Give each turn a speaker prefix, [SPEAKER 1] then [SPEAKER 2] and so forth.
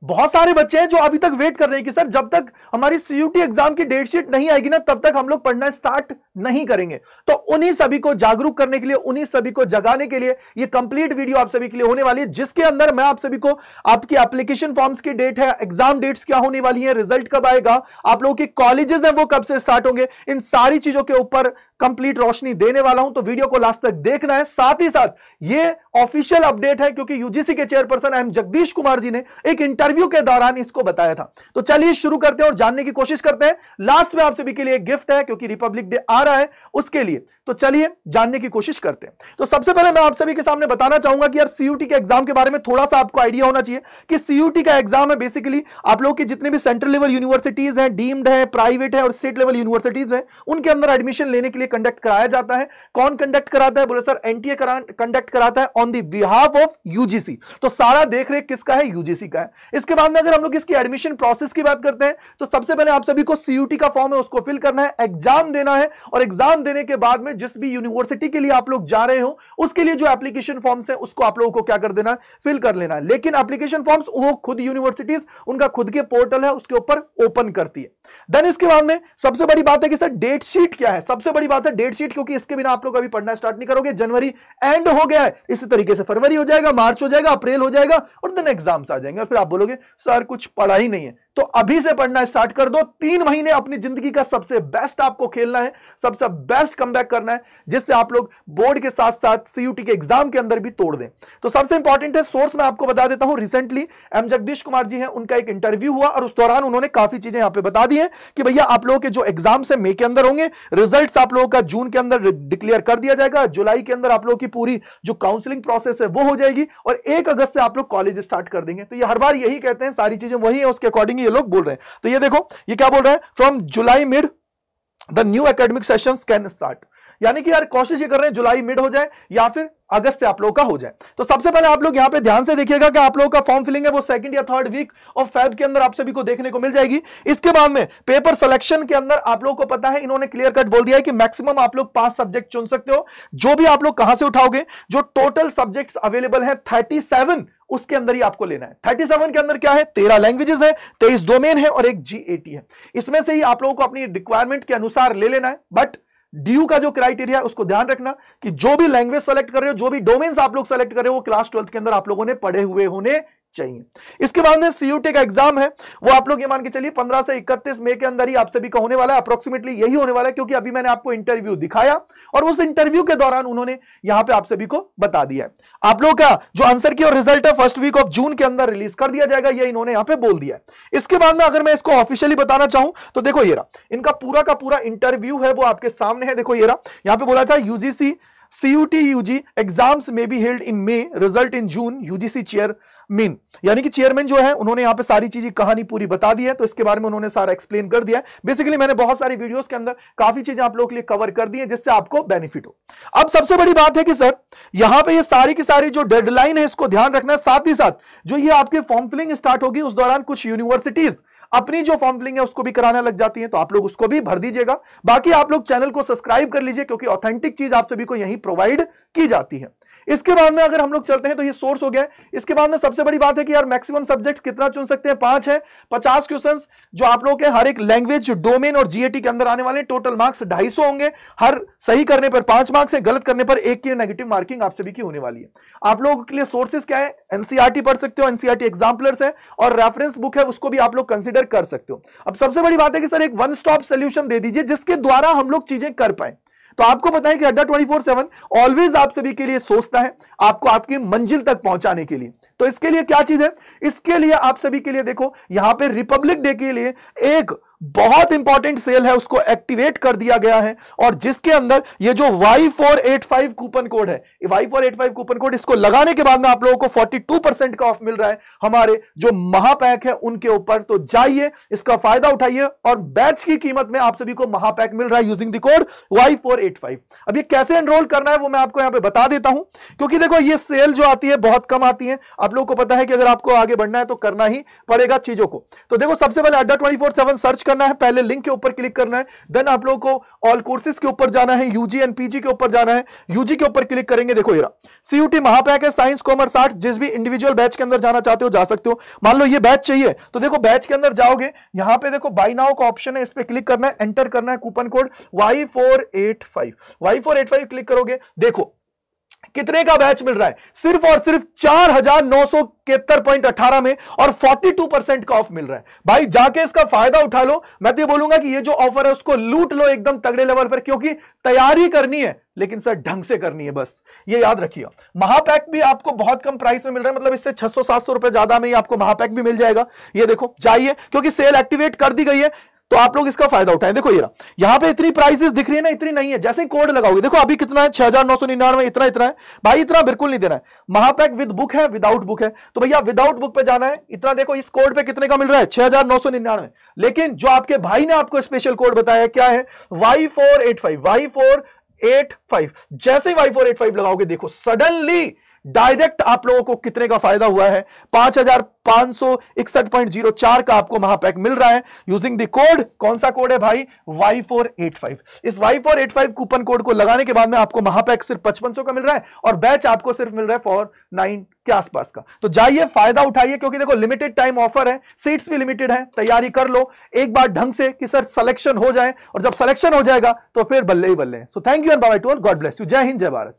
[SPEAKER 1] बहुत सारे बच्चे हैं जो अभी तक वेट कर रहे हैं कि सर जब तक हमारी सीयूटी एग्जाम की डेट शीट नहीं आएगी ना तब तक हम लोग पढ़ना स्टार्ट नहीं करेंगे। तो उन्हीं सभी को जागरूक करने के लिए, उन्हीं सभी को जगाने के लिए ये कंप्लीट वीडियो आप सभी के लिए होने वाली है, जिसके अंदर मैं आप सभी को आपकी एप्लीकेशन फॉर्म्स की डेट है, एग्जाम डेट्स क्या होने वाली है, रिजल्ट कब आएगा, आप लोगों के कॉलेजेस हैं वो कब से स्टार्ट होंगे, इन सारी चीजों के ऊपर कंप्लीट रोशनी देने वाला हूं। तो वीडियो को लास्ट तक देखना है। साथ ही साथ ये ऑफिशियल अपडेट है क्योंकि यूजीसी के चेयरपर्सन एम जगदीश कुमार जी ने एक इंटरव्यू के दौरान इसको बताया था। तो चलिए शुरू करते हैं और जानने की कोशिश करते हैं। लास्ट में आप सभी के लिए एक गिफ्ट है क्योंकि रिपब्लिक डे आ रहा है उसके लिए। तो चलिए जानने की कोशिश करते हैं। तो सबसे पहले मैं आप सभी के सामने बताना चाहूंगा कि यार सीयूटी के एग्जाम के बारे में थोड़ा सा आपको आइडिया होना चाहिए कि सीयूटी का एग्जाम है बेसिकली आप लोग के जितने भी सेंट्रल लेवल यूनिवर्सिटीज हैं, डीम्ड है, प्राइवेट है और स्टेट लेवल यूनिवर्सिटीज हैं, उनके अंदर एडमिशन लेने के लिए कंडक्ट कराया जाता है। कौन कंडक्ट कराता है? बोले सर एनटीए कंडक्ट कराता है on the behalf of UGC. तो सारा देख रेख किसका है? यूजीसी का है। इसके बाद में अगर हम लोग इसकी एडमिशन प्रोसेस की बात करते हैं तो सबसे पहले आप सभी को सीयूटी का फॉर्म है उसको फिल करना है, एग्जाम देना है और एग्जाम देने के बाद में जिस भी यूनिवर्सिटी के लिए आप लोग जा रहे हो उसके लिए जो एप्लीकेशन फॉर्म्स है उसको आप लोगों को क्या कर देना है? फिल कर लेना है। लेकिन एप्लीकेशन फॉर्म्स वो खुद यूनिवर्सिटीज उनका खुद के पोर्टल है उसके ऊपर ओपन करती है। देन इसके बाद में सबसे बड़ी बात है कि सर डेट शीट क्या है? सबसे बड़ी बात है डेट शीट, क्योंकि इसके बिना आप लोग अभी पढ़ना स्टार्ट नहीं करोगे। जनवरी एंड हो गया है, इसी तरीके से फरवरी हो जाएगा, मार्च हो जाएगा, अप्रैल हो जाएगा और देन एग्जाम्स आ जाएंगे और फिर आप बोलोगे सर कुछ पढ़ा ही नहीं है। तो अभी से पढ़ना स्टार्ट कर दो। 3 महीने अपनी जिंदगी का सबसे बेस्ट आपको खेलना है, सबसे बेस्ट कमबैक करना है जिससे आप लोग बोर्ड के साथ साथ सीयूटी के एग्जाम के अंदर भी तोड़ दें। तो सबसे इंपॉर्टेंट है सोर्स मैं आपको बता देता हूं। रिसेंटली एम जगदीश कुमार जी हैं, उनका एक इंटरव्यू हुआ और उस दौरान उन्होंने काफी चीजें यहां पे बता दी है कि भैया आप लोगों के जो एग्जाम्स है मई के अंदर होंगे, रिजल्ट्स आप लोगों का जून के अंदर डिक्लेयर कर दिया जाएगा, जुलाई के अंदर आप लोगों की पूरी जो काउंसलिंग प्रोसेस है वो हो जाएगी और 1 अगस्त से आप लोग कॉलेज स्टार्ट कर देंगे। तो ये हर बार यही कहते हैं, सारी चीजें वही है, उसके अकॉर्डिंग ये लोग बोल रहे हैं। तो ये देखो ये क्या बोल रहा है, from July mid the new academic sessions can start, यानी कि यार कोशिश ये कर रहे हैं जुलाई मिड हो जाए या फिर अगस्त से आप लोगों का हो जाए। तो सबसे पहले आप लोग यहां पे ध्यान से देखिएगा कि आप लोगों का फॉर्म फिलिंग है वो 2nd या 3rd वीक ऑफ फेब के अंदर आप सभी को देखने को मिल जाएगी। इसके बाद में पेपर सिलेक्शन के अंदर आप लोगों को पता है इन्होंने क्लियर कट बोल दिया है कि मैक्सिमम आप लोग 5 सब्जेक्ट चुन सकते हो। जो भी आप लोग कहां से उठाओगे, जो टोटल सब्जेक्ट्स अवेलेबल है 37 उसके अंदर ही आपको लेना है। 37 के अंदर क्या है? 13 लैंग्वेजेस है, 23 डोमेन है और एक GAT है। इसमें से ही आप लोगों को अपनी रिक्वायरमेंट के अनुसार ले लेना है। बट ड्यू का जो क्राइटेरिया है उसको ध्यान रखना कि जो भी लैंग्वेज सेलेक्ट कर रहे हो, जो भी डोमेन्स आप लोग सेलेक्ट कर रहे हो वो क्लास 12th के अंदर आप लोगों ने पढ़े हुए होने चाहिए। इसके बाद में सीयूटी का एग्जाम है वो आप लोग ये मान के चलिए 15 से 31 मई के अंदर ही आप सभी का होने वाला है। अप्रोक्सीमेटली यही होने वाला है क्योंकि अभी मैंने आपको इंटरव्यू दिखाया और उस इंटरव्यू के दौरान उन्होंने यहां पे आप सभी को बता दिया है। आप लोग का जो आंसर की और रिजल्ट है 1st वीक ऑफ जून के अंदर रिलीज कर दिया जाएगा, ये इन्होंने यहां पे बोल दिया है। इसके बाद में अगर मैं इसको ऑफिशियली बताना चाहूं तो देखो ये रहा इनका पूरा का पूरा इंटरव्यू है वो आपके सामने है। देखो ये रहा, यहां पे बोला था यूजीसी CUT UG एग्जाम्स में be held in May, result in June, UGC chairman, यानी कि चेयरमैन जो है उन्होंने यहां पे सारी चीजें कहानी पूरी बता दी है। तो इसके बारे में उन्होंने सारा एक्सप्लेन कर दिया है। बेसिकली मैंने बहुत सारी वीडियोस के अंदर काफी चीजें आप लोगों के लिए कवर कर दी है जिससे आपको बेनिफिट हो। अब सबसे बड़ी बात है कि सर यहां पे ये सारी की सारी जो डेडलाइन है इसको ध्यान रखना है। साथ ही साथ जो ये आपके फॉर्म फिलिंग स्टार्ट होगी उस दौरान कुछ यूनिवर्सिटीज अपनी जो फॉर्म फिलिंग है उसको भी कराने लग जाती है, तो आप लोग उसको भी भर दीजिएगा। बाकी आप लोग चैनल को सब्सक्राइब कर लीजिए क्योंकि ऑथेंटिक चीज आप सभी को यहीं प्रोवाइड की जाती है। इसके बाद में अगर हम लोग चलते हैं तो ये सोर्स हो गया है। इसके बाद में सबसे बड़ी बात है कि यार मैक्सिमम सब्जेक्ट कितना चुन सकते हैं? 5 है। 50 क्वेश्चंस जो आप लोग के हर एक लैंग्वेज डोमेन और GAT के अंदर आने वाले, टोटल मार्क्स 250 होंगे। हर सही करने पर 5 मार्क्स है, गलत करने पर 1 की नेगेटिव मार्किंग आप सभी की होने वाली है। आप लोगों के लिए सोर्सेज क्या है? NCERT पढ़ सकते हो, NCERT एग्जाम्पलर्स है और रेफरेंस बुक है उसको भी आप लोग कंसिडर कर सकते हो। अब सबसे बड़ी बात है कि सर एक वन स्टॉप सोल्यूशन दे दीजिए जिसके द्वारा हम लोग चीजें कर पाए। तो आपको पता है कि अड्डा 24/7 ऑलवेज आप सभी के लिए सोचता है आपको आपकी मंजिल तक पहुंचाने के लिए। तो इसके लिए क्या चीज है? इसके लिए आप सभी के लिए देखो यहां पे रिपब्लिक डे के लिए एक बहुत इंपॉर्टेंट सेल है उसको एक्टिवेट कर दिया गया है और जिसके अंदर ये जो Y485 कूपन कोड है, Y485 कूपन कोड इसको लगाने के बाद में आप लोगों को 42% का ऑफ मिल रहा है हमारे जो महापैक है उनके ऊपर। तो जाइए इसका फायदा उठाइए और बैच की कीमत में आप सभी को महापैक मिल रहा है यूजिंग द कोड Y485। अब ये कैसे एनरोल करना है वो मैं आपको यहां पे बता देता हूं क्योंकि देखो ये सेल जो आती है बहुत कम आती है। आप लोगों को पता है कि अगर आपको आगे बढ़ना है तो करना ही पड़ेगा चीजों को। तो देखो सबसे पहले अड्डा 24/7 सर्च करना है, पहले लिंक के ऊपर क्लिक करना है, देन आप लोगों को ऑल कोर्सेज के ऊपर जाना है, यूजी एंड पीजी के ऊपर जाना है। यूजी के ऊपर क्लिक करेंगे, देखो ये सीयूटी महापैक है, साइंस कॉमर्स आर्ट्स, जिस भी इंडिविजुअल बैच के अंदर जाना चाहते हो जा सकते हो। मान लो ये बैच चाहिए तो देखो बैच के अंदर जाओगे, यहां पे देखो बाय नाउ का ऑप्शन है, इस पे क्लिक करना है, एंटर करना है कूपन कोड Y485 क्लिक करोगे, देखो कितने का बैच मिल रहा है, सिर्फ और सिर्फ 4971.18 में, और 42% का ऑफ मिल रहा है। भाई जाके इसका फायदा उठा लो। मैं तो ये बोलूंगा कि ये जो ऑफर है उसको लूट लो एकदम तगड़े लेवल पर, क्योंकि तैयारी करनी है लेकिन सर ढंग से करनी है, बस ये याद रखिएगा। महापैक भी आपको बहुत कम प्राइस में मिल रहा है, मतलब इससे 600-700 रुपए ज्यादा में ही आपको महापैक भी मिल जाएगा। ये देखो जाइए, क्योंकि सेल एक्टिवेट कर दी गई है तो आप लोग इसका फायदा उठाएं। देखो ये यहां पे इतनी प्राइसेस दिख रही है ना, इतनी नहीं है। जैसे ही कोड लगाओगे, देखो अभी कितना है 6999, इतना है भाई, इतना बिल्कुल नहीं देना है। महापैक विद बुक है, विदाउट बुक है, तो भैया विदाउट बुक पे जाना है। इतना देखो इस कोड पे कितने का मिल रहा है, 6999। लेकिन जो आपके भाई ने आपको स्पेशल कोड बताया क्या है, Y485। जैसे ही Y485 लगाओगे, देखो सडनली डायरेक्ट आप लोगों को कितने का फायदा हुआ है, 5561.04 का आपको महापैक मिल रहा है यूजिंग द कोड। कौन सा कोड है भाई, Y485। इस Y485 कूपन कोड को लगाने के बाद में आपको महापैक सिर्फ 5500 का मिल रहा है, और बैच आपको सिर्फ मिल रहा है 49 के आसपास का। तो जाइए फायदा उठाइए, क्योंकि देखो लिमिटेड टाइम ऑफर है, सीट्स भी लिमिटेड है। तैयारी कर लो एक बार ढंग से कि सर सिलेक्शन हो जाए, और जब सिलेक्शन हो जाएगा तो फिर बल्ले ही बल्ले। So thank you and bye bye to all, God bless you, जय हिंद जय भारत।